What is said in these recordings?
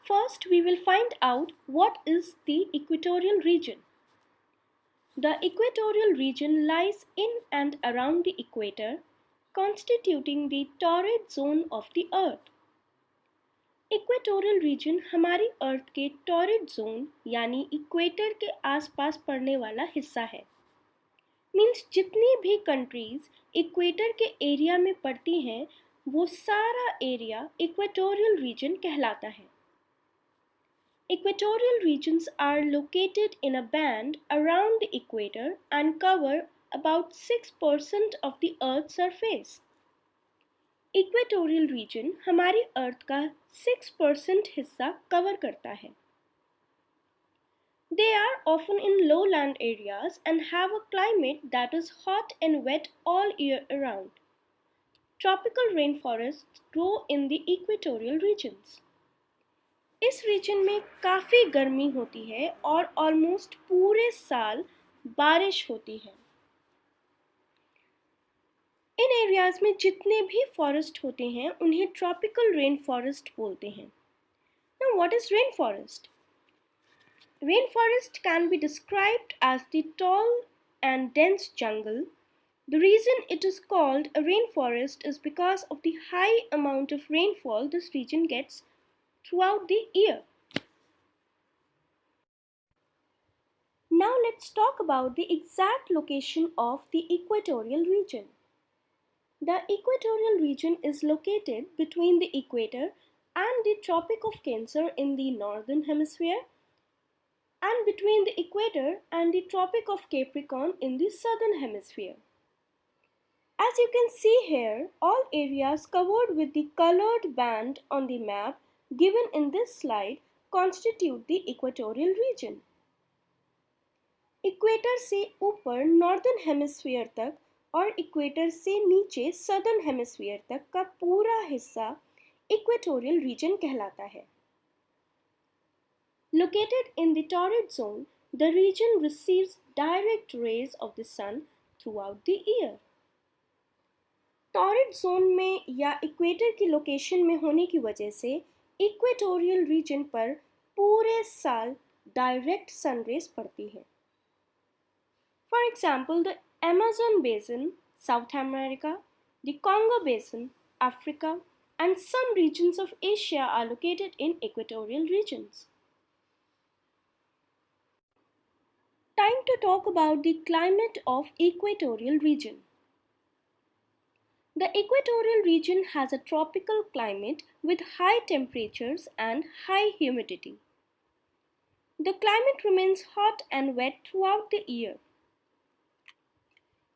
First, we will find out what is the equatorial region. The equatorial region lies in and around the equator, constituting the torrid zone of the earth. Equatorial region हमारी अर्थ के torrid zone यानी equator के आसपास पड़ने वाला हिस्सा है। Means जितनी भी कंट्रीज इक्वेटर के एरिया में पड़ती हैं वो सारा एरिया इक्वेटोरियल रीजन कहलाता है। Equatorial regions are located in a band around the equator and cover about 6% of the Earth's surface. Equatorial region हमारी अर्थ का 6% हिस्सा कवर करता है। They are often in lowland areas and have a climate that is hot and wet all year around. Tropical rainforests grow in the equatorial regions. इस region में काफ़ी गर्मी होती है और ऑलमोस्ट पूरे साल बारिश होती है। इन एरियाज में जितने भी फॉरेस्ट होते हैं उन्हें ट्रॉपिकल रेन फॉरेस्ट बोलते हैं। Now what is rainforest? Rainforest can be described as the tall and dense jungle. The reason it is called a rainforest is because of the high amount of rainfall this region gets throughout the year. Now let's talk about the exact location of the equatorial region. The equatorial region is located between the equator and the Tropic of Cancer in the northern hemisphere and between the equator and the Tropic of Capricorn in the southern hemisphere. As you can see here, all areas covered with the colored band on the map given in this slide constitute the equatorial region. Equator से ऊपर northern hemisphere तक और equator से नीचे southern hemisphere तक का पूरा हिस्सा इक्वेटोरियल रीजन कहलाता है। Located in the torrid zone, the region receives direct rays of the sun throughout the year. Torrid zone में या इक्वेटर की लोकेशन में होने की वजह से इक्वेटोरियल रीजन पर पूरे साल डायरेक्ट सन रेज पड़ती है। For example, the Amazon basin, South America, the Congo basin, Africa, and some regions of Asia are located in equatorial regions. Time to talk about the climate of equatorial region. The equatorial region has a tropical climate with high temperatures and high humidity. The climate remains hot and wet throughout the year.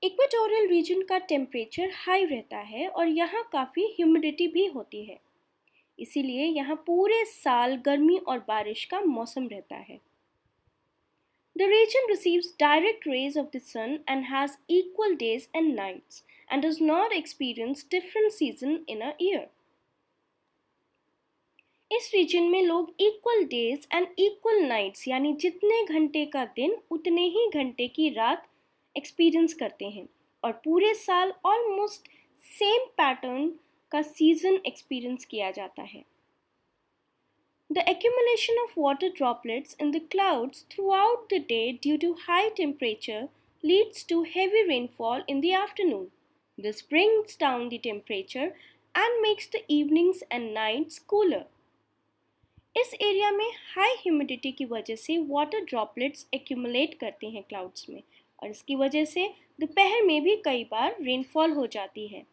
Equatorial region का temperature high रहता है और यहाँ काफ़ी humidity भी होती है, इसीलिए यहाँ पूरे साल गर्मी और बारिश का मौसम रहता है। The region receives direct rays of the sun and has equal days and nights and does not experience different season in a year. इस रीजन में लोग equal days and equal nights यानी जितने घंटे का दिन उतने ही घंटे की रात एक्सपीरियंस करते हैं और पूरे साल ऑलमोस्ट सेम पैटर्न का सीजन एक्सपीरियंस किया जाता है। The accumulation of water droplets in the clouds throughout the day due to high temperature leads to heavy rainfall in the afternoon. This brings down the temperature and makes the evenings and nights cooler. इस area में high humidity की वजह से water droplets accumulate करते हैं clouds में और इसकी वजह से दोपहर में भी कई बार रेनफॉल हो जाती है।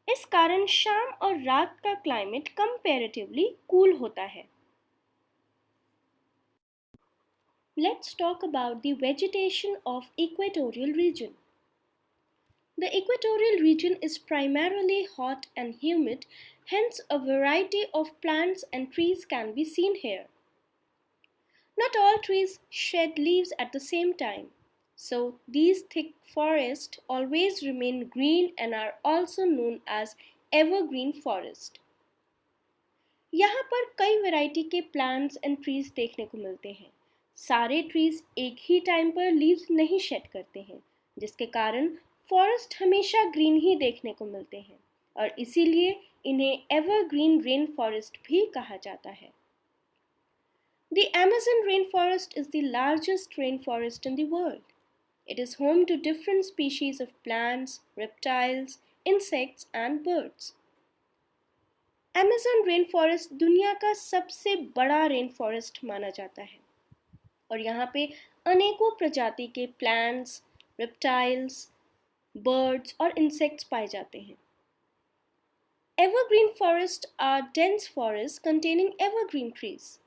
इस कारण शाम और रात का क्लाइमेट कंपैरेटिवली कूल होता है। Let's talk about the vegetation of equatorial region. The equatorial region is primarily hot and humid, hence a variety of plants and trees can be seen here. Not all trees shed leaves at the same time, so these thick forests always remain green and are also known as evergreen forest. यहाँ पर कई variety के plants and trees देखने को मिलते हैं। सारे trees एक ही टाइम पर लीव्स नहीं शेड करते हैं, जिसके कारण फॉरेस्ट हमेशा ग्रीन ही देखने को मिलते हैं और इसीलिए इन्हें एवरग्रीन रेन फॉरेस्ट भी कहा जाता है। The Amazon rainforest is the largest rainforest in the world. It is home to different species of plants, reptiles, insects and birds. Amazon rainforest दुनिया का सबसे बड़ा रेनफॉरेस्ट माना जाता है और यहाँ पे अनेकों प्रजाति के प्लांट्स, रेप्टाइल्स, बर्ड्स और इंसेक्ट्स पाए जाते हैं. Evergreen forests are dense forests containing evergreen trees.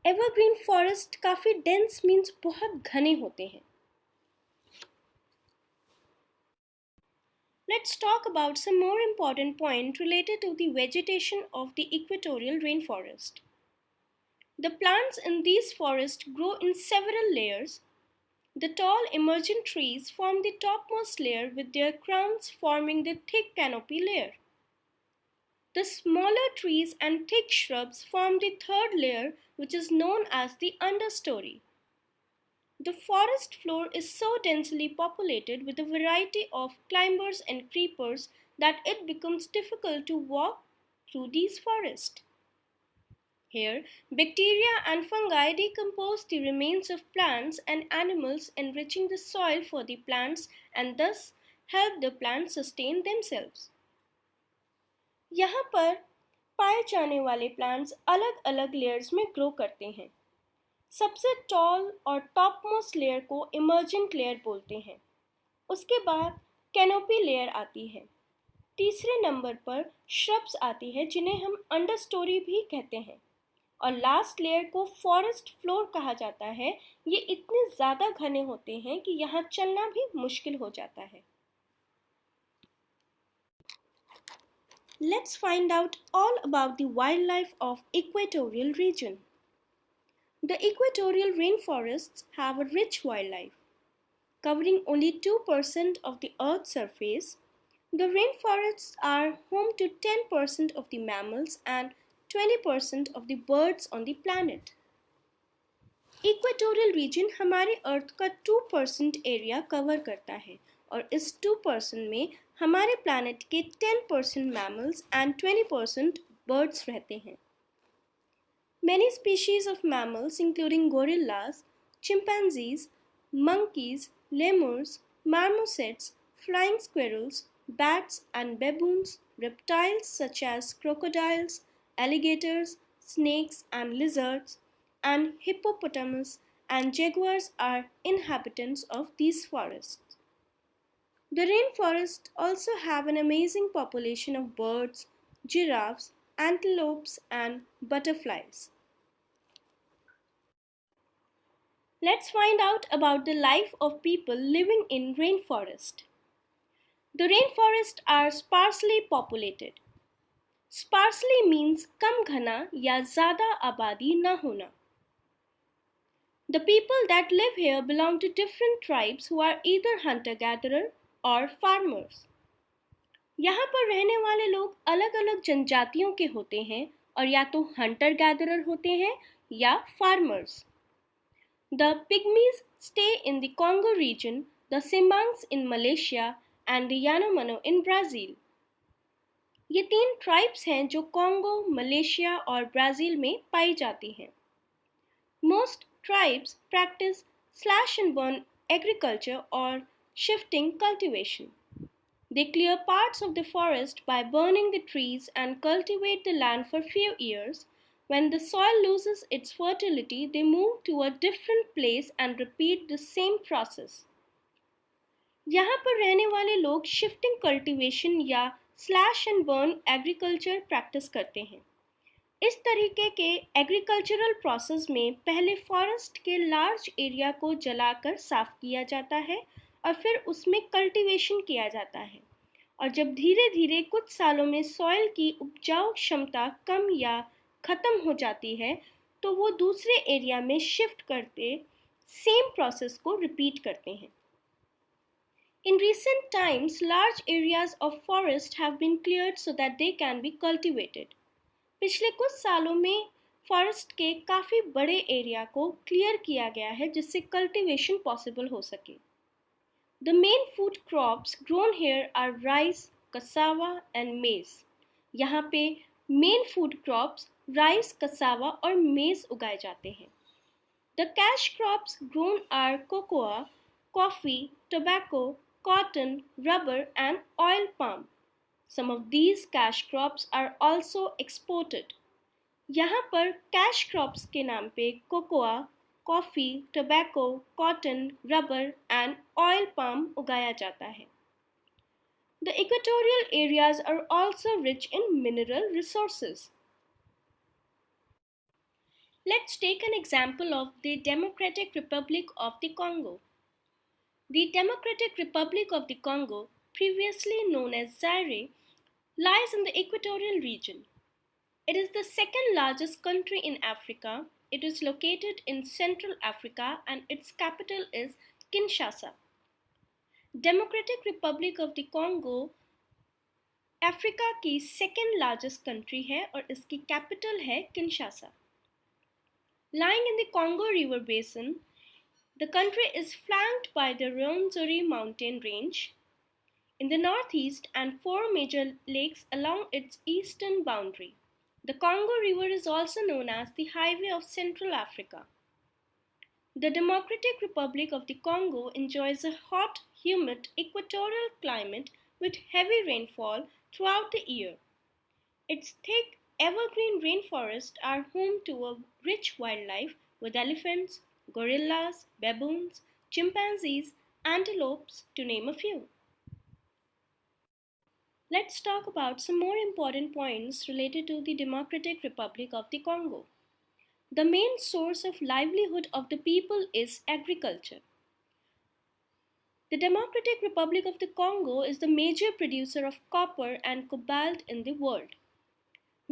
Evergreen forest काफी dense means बहुत घने होते हैं. Let's talk about some more important points related to the vegetation of the equatorial rainforest. The plants in these forests grow in several layers. The tall emergent trees form the topmost layer with their crowns forming the thick canopy layer. The smaller trees and thick shrubs form the third layer, which is known as the understory. The forest floor is so densely populated with a variety of climbers and creepers that it becomes difficult to walk through these forests. Here, bacteria and fungi decompose the remains of plants and animals, enriching the soil for the plants and thus help the plants sustain themselves. यहाँ पर पाए जाने वाले plants अलग अलग layers में grow करते हैं. सबसे टॉल और टॉप मोस्ट लेयर को इमर्जेंट लेयर बोलते हैं. उसके बाद कैनोपी लेयर आती है. तीसरे नंबर पर श्रब्स आती है जिन्हें हम अंडरस्टोरी भी कहते हैं और लास्ट लेयर को फॉरेस्ट फ्लोर कहा जाता है. ये इतने ज़्यादा घने होते हैं कि यहाँ चलना भी मुश्किल हो जाता है. Let's find out all about the wildlife of equatorial region. The equatorial rainforests have a rich wildlife. Covering only 2% of the Earth's surface, the rainforests are home to 10% of the mammals and 20% of the birds on the planet. Equatorial region हमारे अर्थ का 2% area cover करता है और इस 2% में हमारे planet के 10% mammals and 20% birds रहते हैं. Many species of mammals including gorillas, chimpanzees, monkeys, lemurs, marmosets, flying squirrels, bats and baboons, reptiles such as crocodiles, alligators, snakes and lizards, and hippopotamus and jaguars are inhabitants of these forests. The rainforests also have an amazing population of birds, giraffes, antelopes, and butterflies. Let's find out about the life of people living in rainforest. The rainforests are sparsely populated. Sparsely means कम घना या ज़्यादा आबादी न होना. The people that live here belong to different tribes who are either hunter-gatherer or farmers. यहाँ पर रहने वाले लोग अलग अलग जनजातियों के होते हैं और या तो हंटर गैदरर होते हैं या farmers. The Pygmies stay in the Congo region, the Simbangs in Malaysia and the Yanomamo in Brazil. ये 3 ट्राइब्स हैं जो कॉन्गो, मलेशिया और ब्राज़ील में पाई जाती हैं. Most tribes practice slash and burn agriculture or shifting cultivation. They clear parts of the forest by burning the trees and cultivate the land for few years. When the soil loses its fertility, they move to a different place and repeat the same process. यहाँ पर रहने वाले लोग shifting cultivation या slash and burn agriculture practice करते हैं. इस तरीके के एग्रीकल्चरल प्रोसेस में पहले फॉरेस्ट के लार्ज एरिया को जलाकर साफ किया जाता है और फिर उसमें कल्टीवेशन किया जाता है और जब धीरे धीरे कुछ सालों में सॉइल की उपजाऊ क्षमता कम या ख़त्म हो जाती है तो वो दूसरे एरिया में शिफ्ट करते सेम प्रोसेस को रिपीट करते हैं. In recent times, large areas of forest have been cleared so that they can be cultivated. पिछले कुछ सालों में फॉरेस्ट के काफ़ी बड़े एरिया को क्लियर किया गया है जिससे कल्टीवेशन पॉसिबल हो सके. The main food crops grown here are rice, cassava and maize. यहाँ पे main food crops rice, cassava और मेज उगाए जाते हैं। The cash crops grown are cocoa, coffee, tobacco, cotton, rubber, and oil palm. Some of these cash crops are also exported. यहाँ पर cash crops के नाम पे cocoa, coffee, tobacco, cotton, rubber and oil palm उगाया जाता है। The equatorial areas are also rich in mineral resources. Let's take an example of the Democratic Republic of the Congo. The Democratic Republic of the Congo, previously known as Zaire, lies in the equatorial region. It is the second largest country in Africa. It is located in Central Africa and its capital is Kinshasa. Democratic Republic of the Congo Africa की second largest country है और इसकी capital है Kinshasa. Lying in the Congo River basin, the country is flanked by the Rwenzori mountain range in the northeast and four major lakes along its eastern boundary. The Congo River is also known as the Highway of Central Africa. The Democratic Republic of the Congo enjoys a hot, humid equatorial climate with heavy rainfall throughout the year. Its thick, evergreen rainforests are home to a rich wildlife with elephants, gorillas, baboons, chimpanzees, antelopes, to name a few. Let's talk about some more important points related to the Democratic Republic of the Congo. The main source of livelihood of the people is agriculture. The Democratic Republic of the Congo is the major producer of copper and cobalt in the world.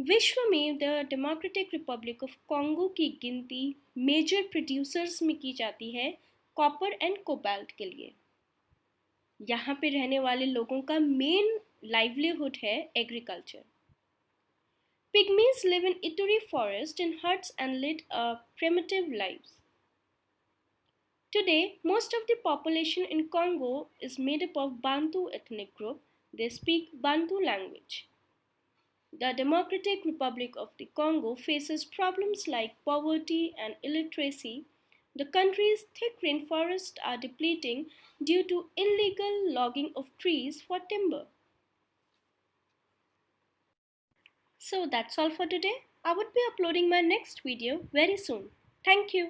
विश्व में the democratic Republic of Congo की गिनती major producers में की जाती है copper and cobalt के लिए. यहाँ पे रहने वाले लोगों का मेन लाइवलीहुड है agriculture. Pygmies live in Ituri forest in huts and lead a primitive lives. Today, most of the population in Congo is made up of Bantu ethnic group. They speak Bantu language. The Democratic Republic of the Congo faces problems like poverty and illiteracy. The country's thick rainforests are depleting due to illegal logging of trees for timber. So that's all for today. I would be uploading my next video very soon. Thank you.